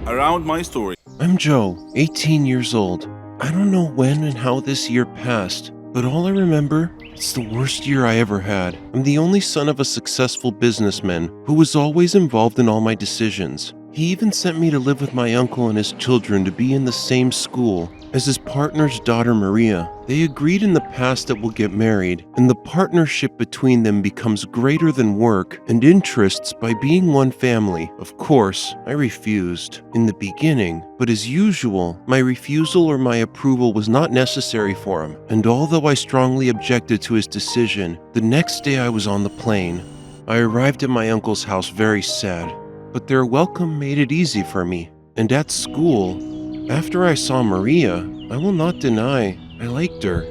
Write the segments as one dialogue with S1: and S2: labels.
S1: around my story.
S2: I'm Joe, 18 years old. I don't know when and how this year passed, but all I remember, it's the worst year I ever had. I'm the only son of a successful businessman who was always involved in all my decisions. He even sent me to live with my uncle and his children to be in the same school as his partner's daughter Maria. They agreed in the past that we'll get married, and the partnership between them becomes greater than work and interests by being one family. Of course, I refused in the beginning, but as usual, my refusal or my approval was not necessary for him, and although I strongly objected to his decision, the next day I was on the plane. I arrived at my uncle's house very sad, but their welcome made it easy for me. And at school, after I saw Maria, I will not deny I liked her.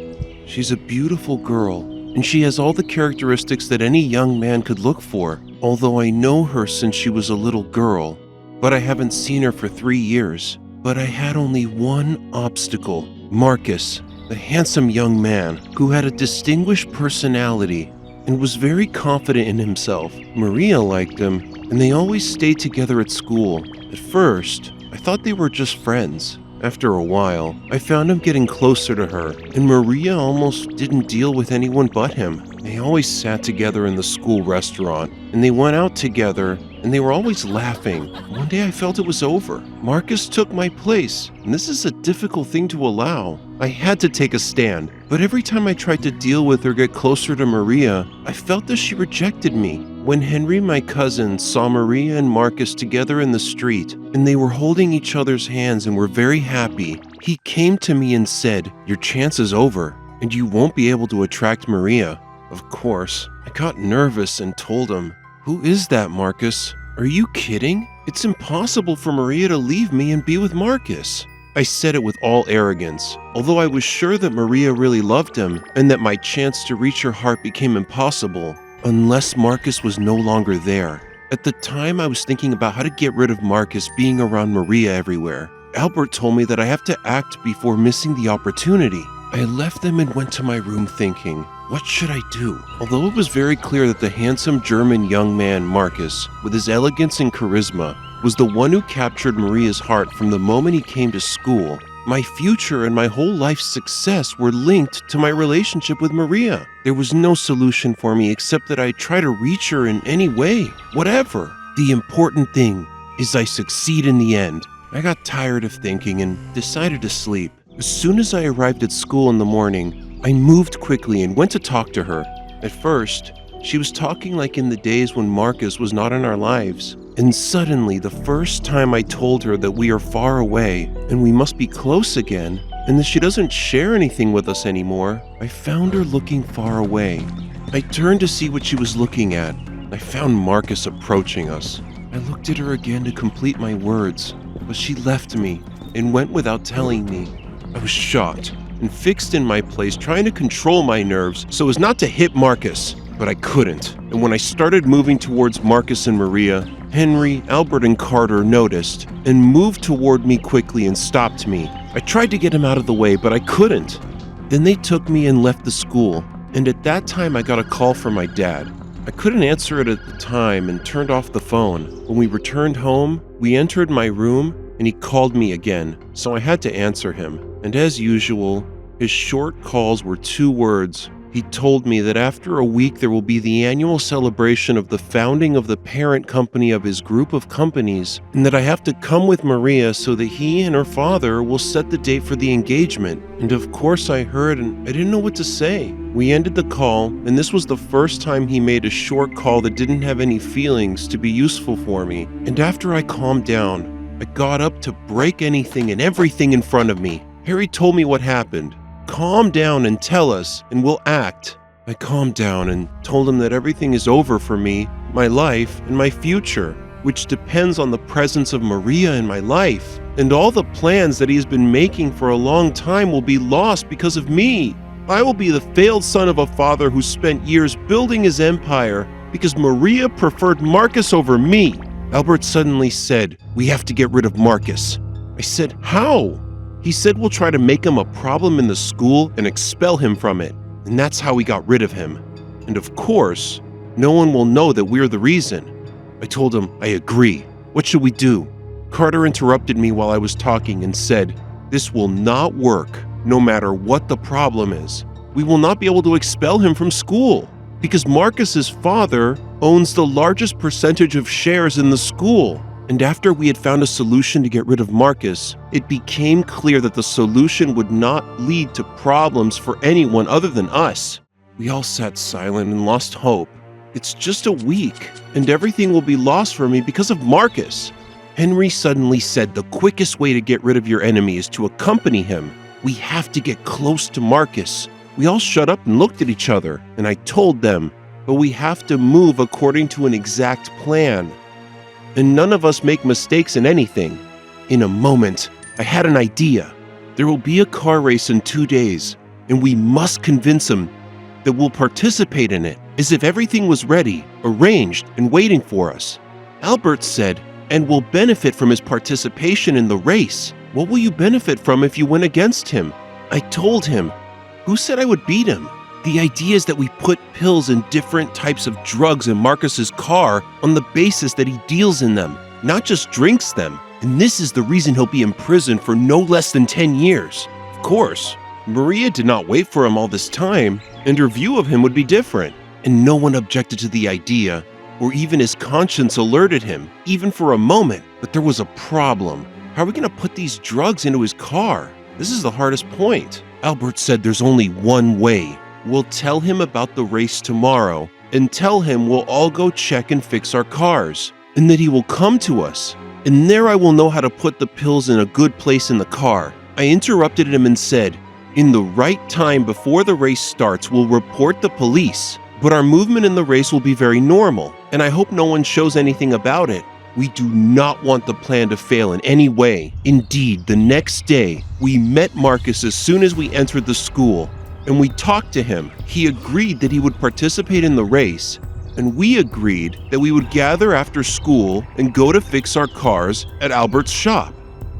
S2: She's a beautiful girl, and she has all the characteristics that any young man could look for, although I know her since she was a little girl, but I haven't seen her for 3 years. But I had only one obstacle: Marcus, the handsome young man who had a distinguished personality and was very confident in himself. Maria liked him, and they always stayed together at school. At first, I thought they were just friends. After a while, I found him getting closer to her, and Maria almost didn't deal with anyone but him. They always sat together in the school restaurant, and they went out together, and they were always laughing. One day I felt it was over. Marcus took my place, and this is a difficult thing to allow. I had to take a stand, but every time I tried to deal with or get closer to Maria, I felt that she rejected me. When Henry, my cousin, saw Maria and Marcus together in the street, and they were holding each other's hands and were very happy, he came to me and said, "Your chance is over, and you won't be able to attract Maria." Of course, I got nervous and told him, "Who is that, Marcus? Are you kidding? It's impossible for Maria to leave me and be with Marcus." I said it with all arrogance, although I was sure that Maria really loved him and that my chance to reach her heart became impossible unless Marcus was no longer there. At the time, I was thinking about how to get rid of Marcus being around Maria everywhere. Albert told me that I have to act before missing the opportunity. I left them and went to my room thinking, what should I do? Although it was very clear that the handsome German young man, Marcus, with his elegance and charisma, was the one who captured Maria's heart from the moment he came to school, my future and my whole life's success were linked to my relationship with Maria. There was no solution for me except that I try to reach her in any way, whatever. The important thing is I succeed in the end. I got tired of thinking and decided to sleep. As soon as I arrived at school in the morning, I moved quickly and went to talk to her. At first, she was talking like in the days when Marcus was not in our lives. And suddenly, the first time I told her that we are far away and we must be close again, and that she doesn't share anything with us anymore, I found her looking far away. I turned to see what she was looking at. I found Marcus approaching us. I looked at her again to complete my words, but she left me and went without telling me. I was shocked and fixed in my place, trying to control my nerves so as not to hit Marcus, but I couldn't. And when I started moving towards Marcus and Maria, Henry, Albert, and Carter noticed and moved toward me quickly and stopped me. I tried to get him out of the way, but I couldn't. Then they took me and left the school, and at that time I got a call from my dad. I couldn't answer it at the time and turned off the phone. When we returned home, we entered my room and he called me again, so I had to answer him. And as usual, his short calls were 2 words. He told me that after a week there will be the annual celebration of the founding of the parent company of his group of companies, and that I have to come with Maria so that he and her father will set the date for the engagement. And of course I heard and I didn't know what to say. We ended the call, and this was the first time he made a short call that didn't have any feelings to be useful for me. And after I calmed down, I got up to break anything and everything in front of me. Harry told me what happened. Calm down and tell us, and we'll act. I calmed down and told him that everything is over for me, my life, and my future, which depends on the presence of Maria in my life. And all the plans that he has been making for a long time will be lost because of me. I will be the failed son of a father who spent years building his empire because Maria preferred Marcus over me. Albert suddenly said, "We have to get rid of Marcus." I said, "How?" He said we'll try to make him a problem in the school and expel him from it. And that's how we got rid of him. And of course, no one will know that we're the reason. I told him, I agree. What should we do? Carter interrupted me while I was talking and said, "This will not work, no matter what the problem is. We will not be able to expel him from school because Marcus's father owns the largest percentage of shares in the school." And after we had found a solution to get rid of Marcus, it became clear that the solution would not lead to problems for anyone other than us. We all sat silent and lost hope. It's just a week, and everything will be lost for me because of Marcus. Henry suddenly said the quickest way to get rid of your enemy is to accompany him. We have to get close to Marcus. We all shut up and looked at each other, and I told them, but we have to move according to an exact plan. And none of us make mistakes in anything. In a moment, I had an idea. There will be a car race in 2 days, and we must convince him that we'll participate in it, as if everything was ready, arranged, and waiting for us. Albert said, "And we'll benefit from his participation in the race. What will you benefit from if you win against him?" I told him, "Who said I would beat him? The idea is that we put pills and different types of drugs in Marcus's car on the basis that he deals in them, not just drinks them. And this is the reason he'll be in prison for no less than 10 years. Of course, Maria did not wait for him all this time, and her view of him would be different. And no one objected to the idea, or even his conscience alerted him, even for a moment. But there was a problem. How are we going to put these drugs into his car? This is the hardest point. Albert said there's only one way. We'll tell him about the race tomorrow and tell him we'll all go check and fix our cars, and that he will come to us. And there I will know how to put the pills in a good place in the car." I interrupted him and said, "In the right time before the race starts, we'll report the police, but our movement in the race will be very normal, and I hope no one shows anything about it. We do not want the plan to fail in any way." Indeed, the next day, we met Marcus as soon as we entered the school, and we talked to him. He agreed that he would participate in the race, and we agreed that we would gather after school and go to fix our cars at Albert's shop.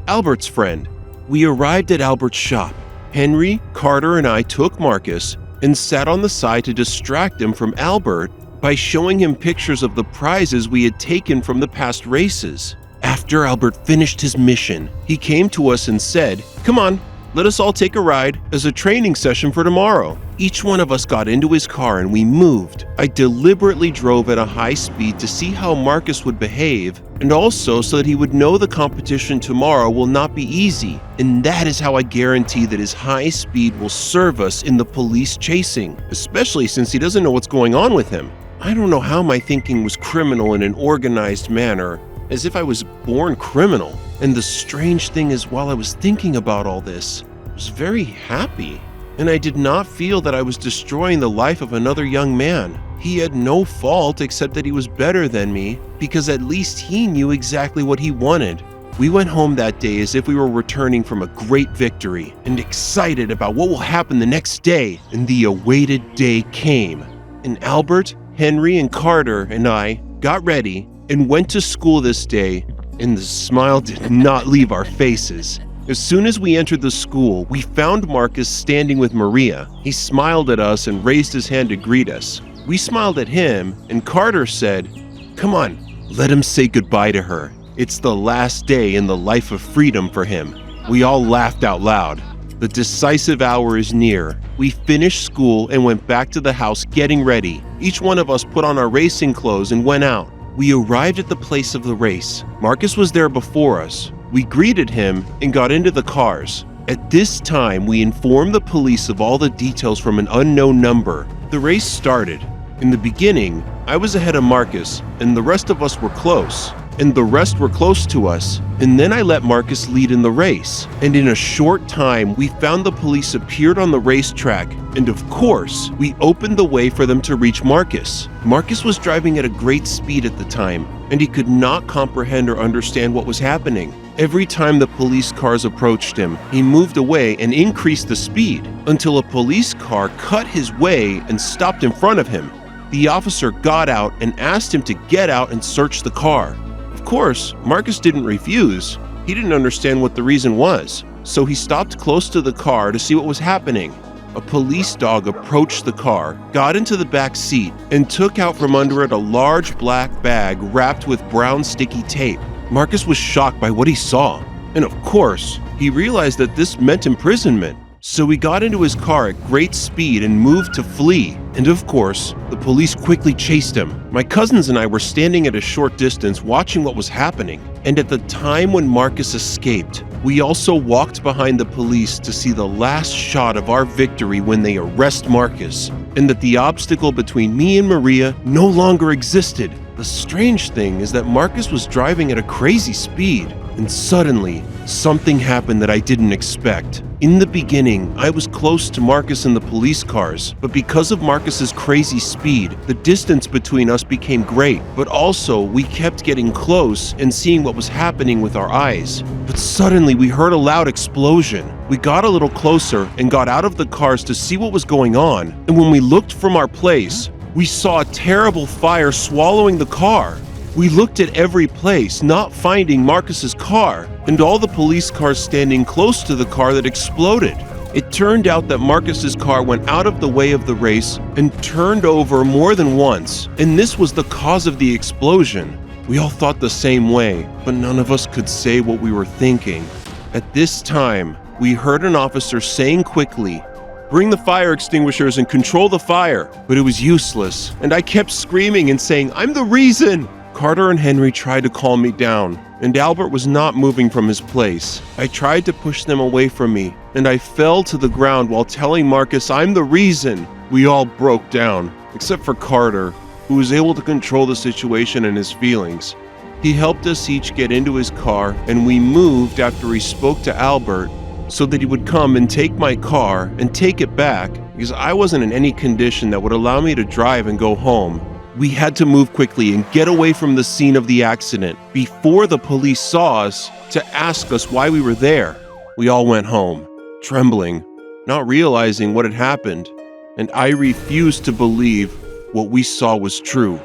S2: Albert's friend. We arrived at Albert's shop. Henry, Carter, and I took Marcus and sat on the side to distract him from Albert by showing him pictures of the prizes we had taken from the past races. After Albert finished his mission, he came to us and said, "Come on, let us all take a ride as a training session for tomorrow." Each one of us got into his car and we moved. I deliberately drove at a high speed to see how Marcus would behave, and also so that he would know the competition tomorrow will not be easy. And that is how I guarantee that his high speed will serve us in the police chasing, especially since he doesn't know what's going on with him. I don't know how my thinking was criminal in an organized manner, as if I was born criminal. And the strange thing is, while I was thinking about all this, I was very happy. And I did not feel that I was destroying the life of another young man. He had no fault except that he was better than me, because at least he knew exactly what he wanted. We went home that day as if we were returning from a great victory, and excited about what will happen the next day. And the awaited day came. And Albert, Henry, and Carter and I got ready and went to school this day, and the smile did not leave our faces. As soon as we entered the school, we found Marcus standing with Maria. He smiled at us and raised his hand to greet us. We smiled at him, and Carter said, "Come on, let him say goodbye to her. It's the last day in the life of freedom for him." We all laughed out loud. The decisive hour is near. We finished school and went back to the house getting ready. Each one of us put on our racing clothes and went out. We arrived at the place of the race. Marcus was there before us. We greeted him and got into the cars. At this time, we informed the police of all the details from an unknown number. The race started. In the beginning, I was ahead of Marcus, and the rest of us were close. And the rest were close to us. And then I let Marcus lead in the race. And in a short time, we found the police appeared on the racetrack. And of course, we opened the way for them to reach Marcus. Marcus was driving at a great speed at the time, and he could not comprehend or understand what was happening. Every time the police cars approached him, he moved away and increased the speed until a police car cut his way and stopped in front of him. The officer got out and asked him to get out and search the car. Of course, Marcus didn't refuse. He didn't understand what the reason was, so he stopped close to the car to see what was happening. A police dog approached the car, got into the back seat, and took out from under it a large black bag wrapped with brown sticky tape. Marcus was shocked by what he saw. And of course, he realized that this meant imprisonment. So he got into his car at great speed and moved to flee. And of course, the police quickly chased him. My cousins and I were standing at a short distance watching what was happening. And at the time when Marcus escaped, we also walked behind the police to see the last shot of our victory when they arrest Marcus, and that the obstacle between me and Maria no longer existed. The strange thing is that Marcus was driving at a crazy speed, and suddenly, something happened that I didn't expect. In the beginning, I was close to Marcus and the police cars, but because of Marcus's crazy speed, the distance between us became great, but also we kept getting close and seeing what was happening with our eyes. But suddenly we heard a loud explosion. We got a little closer and got out of the cars to see what was going on, and when we looked from our place, we saw a terrible fire swallowing the car. We looked at every place, not finding Marcus's car, and all the police cars standing close to the car that exploded. It turned out that Marcus's car went out of the way of the race and turned over more than once, and this was the cause of the explosion. We all thought the same way, but none of us could say what we were thinking. At this time, we heard an officer saying quickly, "Bring the fire extinguishers and control the fire." But it was useless, and I kept screaming and saying, "I'm the reason!" Carter and Henry tried to calm me down, and Albert was not moving from his place. I tried to push them away from me, and I fell to the ground while telling Marcus, "I'm the reason." We all broke down, except for Carter, who was able to control the situation and his feelings. He helped us each get into his car, and we moved after he spoke to Albert so that he would come and take my car and take it back, because I wasn't in any condition that would allow me to drive and go home. We had to move quickly and get away from the scene of the accident before the police saw us to ask us why we were there. We all went home, trembling, not realizing what had happened, and I refused to believe what we saw was true.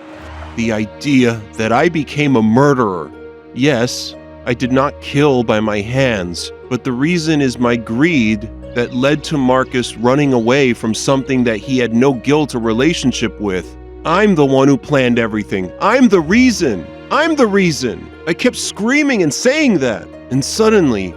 S2: The idea that I became a murderer. Yes, I did not kill by my hands, but the reason is my greed that led to Marcus running away from something that he had no guilt or relationship with. I'm the one who planned everything. I'm the reason. I'm the reason. I kept screaming and saying that. And suddenly,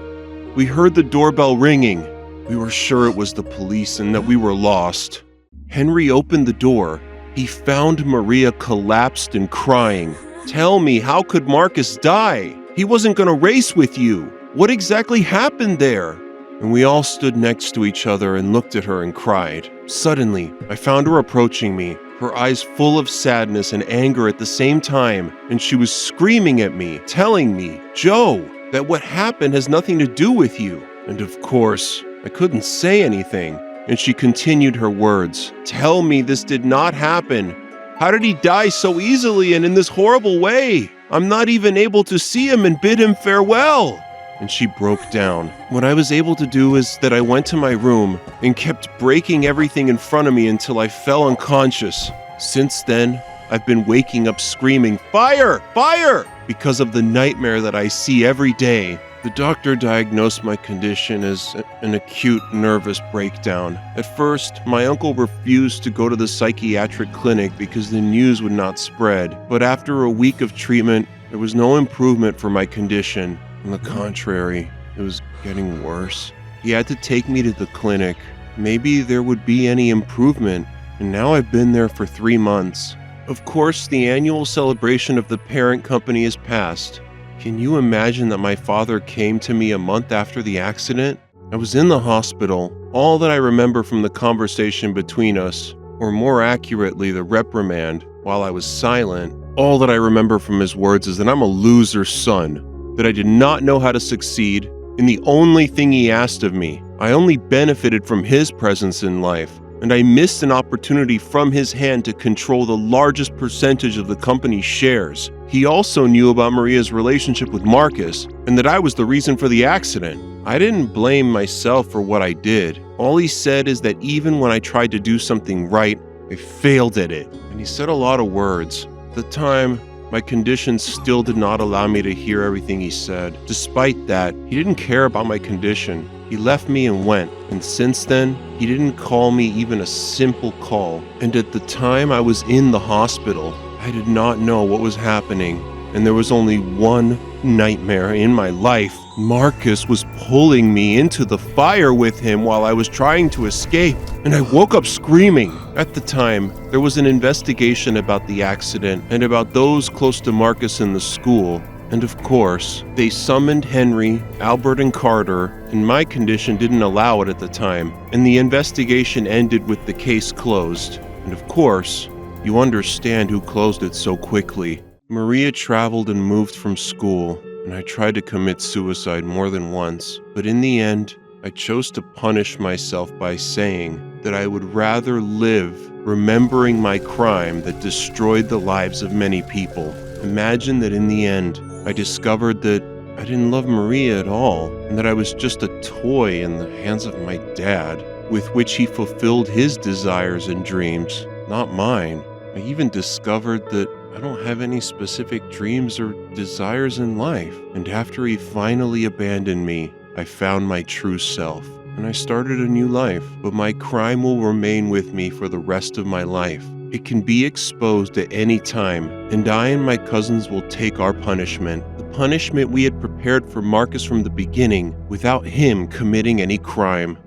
S2: we heard the doorbell ringing. We were sure it was the police and that we were lost. Henry opened the door. He found Maria collapsed and crying. "Tell me, how could Marcus die? He wasn't going to race with you. What exactly happened there?" And we all stood next to each other and looked at her and cried. Suddenly, I found her approaching me, her eyes full of sadness and anger at the same time, and she was screaming at me, telling me, "Joe, that what happened has nothing to do with you." And of course, I couldn't say anything, and she continued her words, "Tell me this did not happen. How did he die so easily and in this horrible way? I'm not even able to see him and bid him farewell." And she broke down. What I was able to do is that I went to my room and kept breaking everything in front of me until I fell unconscious. Since then, I've been waking up screaming, "Fire! Fire!" because of the nightmare that I see every day. The doctor diagnosed my condition as an acute nervous breakdown. At first, my uncle refused to go to the psychiatric clinic because the news would not spread. But after a week of treatment, there was no improvement for my condition. On the contrary, it was getting worse. He had to take me to the clinic. Maybe there would be any improvement, and now I've been there for 3 months. Of course, the annual celebration of the parent company is past. Can you imagine that my father came to me a month after the accident? I was in the hospital. All that I remember from the conversation between us, or more accurately, the reprimand, while I was silent, all that I remember from his words is that I'm a loser son, that I did not know how to succeed, and the only thing he asked of me, I only benefited from his presence in life, and I missed an opportunity from his hand to control the largest percentage of the company's shares. He also knew about Maria's relationship with Marcus, and that I was the reason for the accident. I didn't blame myself for what I did. All he said is that even when I tried to do something right, I failed at it, and he said a lot of words. At the time, my condition still did not allow me to hear everything he said. Despite that, he didn't care about my condition. He left me and went, and since then, he didn't call me even a simple call. And at the time I was in the hospital, I did not know what was happening. and there was only one nightmare in my life. Marcus was pulling me into the fire with him while I was trying to escape, and I woke up screaming. At the time, there was an investigation about the accident and about those close to Marcus in the school. And of course, they summoned Henry, Albert, and Carter, and my condition didn't allow it at the time, and the investigation ended with the case closed. And of course, you understand who closed it so quickly. Maria traveled and moved from school, and I tried to commit suicide more than once, but in the end, I chose to punish myself by saying that I would rather live remembering my crime that destroyed the lives of many people. Imagine that in the end, I discovered that I didn't love Maria at all, and that I was just a toy in the hands of my dad, with which he fulfilled his desires and dreams, not mine. I even discovered that I don't have any specific dreams or desires in life. And after he finally abandoned me, I found my true self, and I started a new life. But my crime will remain with me for the rest of my life. It can be exposed at any time, and I and my cousins will take our punishment. The punishment we had prepared for Marcus from the beginning, without him committing any crime.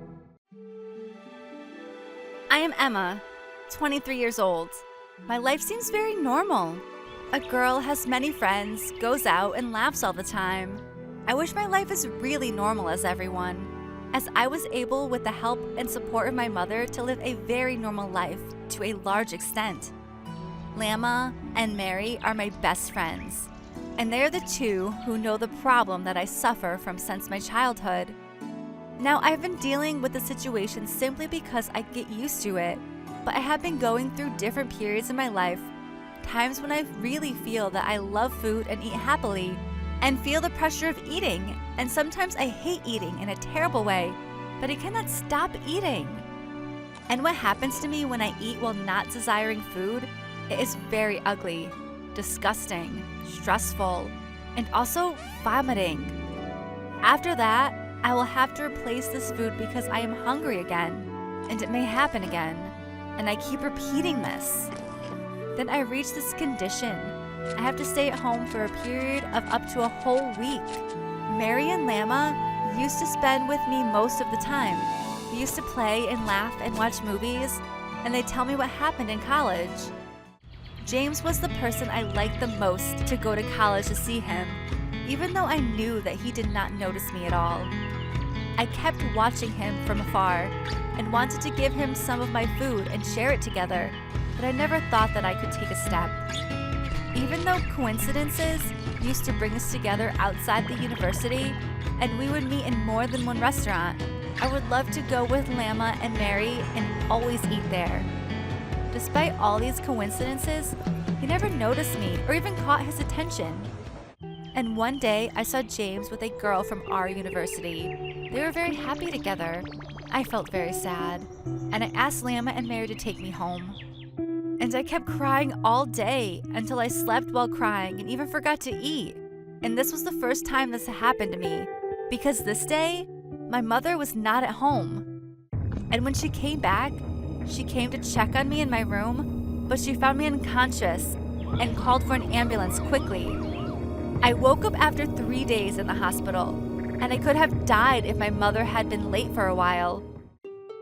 S1: I am Emma, 23 years old. My life seems very normal. A girl has many friends, goes out, and laughs all the time. I wish my life is really normal as everyone, as I was able, with the help and support of my mother, to live a very normal life to a large extent. Lama and Mary are my best friends, and they are the two who know the problem that I suffer from since my childhood. Now, I've been dealing with the situation simply because I get used to it, but I have been going through different periods in my life, times when I really feel that I love food and eat happily, and feel the pressure of eating, and sometimes I hate eating in a terrible way, but I cannot stop eating. And what happens to me when I eat while not desiring food, it is very ugly, disgusting, stressful, and also vomiting. After that, I will have to replace this food because I am hungry again, and it may happen again, and I keep repeating this. Then I reach this condition. I have to stay at home for a period of up to a whole week. Mary and Lama used to spend with me most of the time. We used to play and laugh and watch movies, and they tell me what happened in college. James was the person I liked the most to go to college to see him, even though I knew that he did not notice me at all. I kept watching him from afar and wanted to give him some of my food and share it together, but I never thought that I could take a step. Even though coincidences used to bring us together outside the university, and we would meet in more than one restaurant, I would love to go with Lama and Mary and always eat there. Despite all these coincidences, he never noticed me or even caught his attention. And one day, I saw James with a girl from our university. They were very happy together. I felt very sad, and I asked Lama and Mary to take me home. And I kept crying all day until I slept while crying and even forgot to eat. And this was the first time this happened to me, because this day, my mother was not at home. And when she came back, she came to check on me in my room, but she found me unconscious and called for an ambulance quickly. I woke up after 3 days in the hospital, and I could have died if my mother had been late for a while.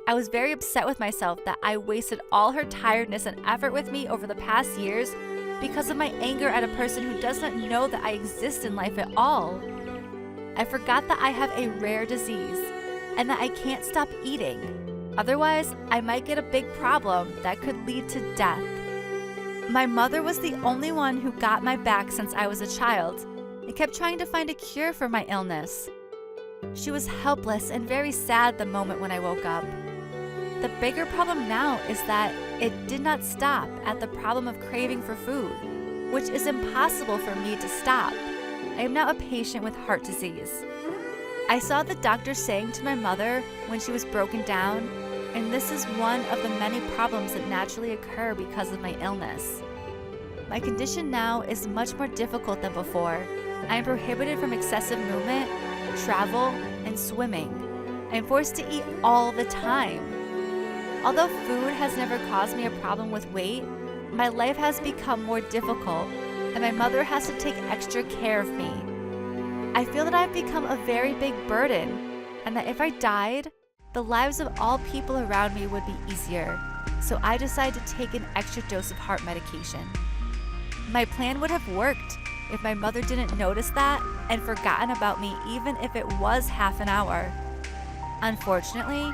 S1: I was very upset with myself that I wasted all her tiredness and effort with me over the past years because of my anger at a person who doesn't know that I exist in life at all. I forgot that I have a rare disease and that I can't stop eating. Otherwise, I might get a big problem that could lead to death. My mother was the only one who got my back since I was a child and kept trying to find a cure for my illness. She was helpless and very sad the moment when I woke up. The bigger problem now is that it did not stop at the problem of craving for food, which is impossible for me to stop. I am now a patient with heart disease. I saw the doctor saying to my mother when she was broken down, and this is one of the many problems that naturally occur because of my illness. My condition now is much more difficult than before. I am prohibited from excessive movement, travel, and swimming. I am forced to eat all the time. Although food has never caused me a problem with weight, my life has become more difficult and my mother has to take extra care of me. I feel that I've become a very big burden, and that if I died, the lives of all people around me would be easier. So I decided to take an extra dose of heart medication. My plan would have worked if my mother didn't notice that and forgotten about me, even if it was half an hour. Unfortunately,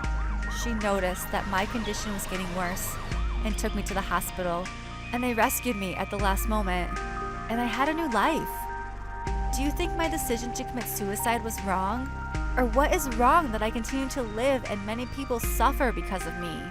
S1: she noticed that my condition was getting worse and took me to the hospital, and they rescued me at the last moment, and I had a new life. Do you think my decision to commit suicide was wrong? Or what is wrong that I continue to live and many people suffer because of me?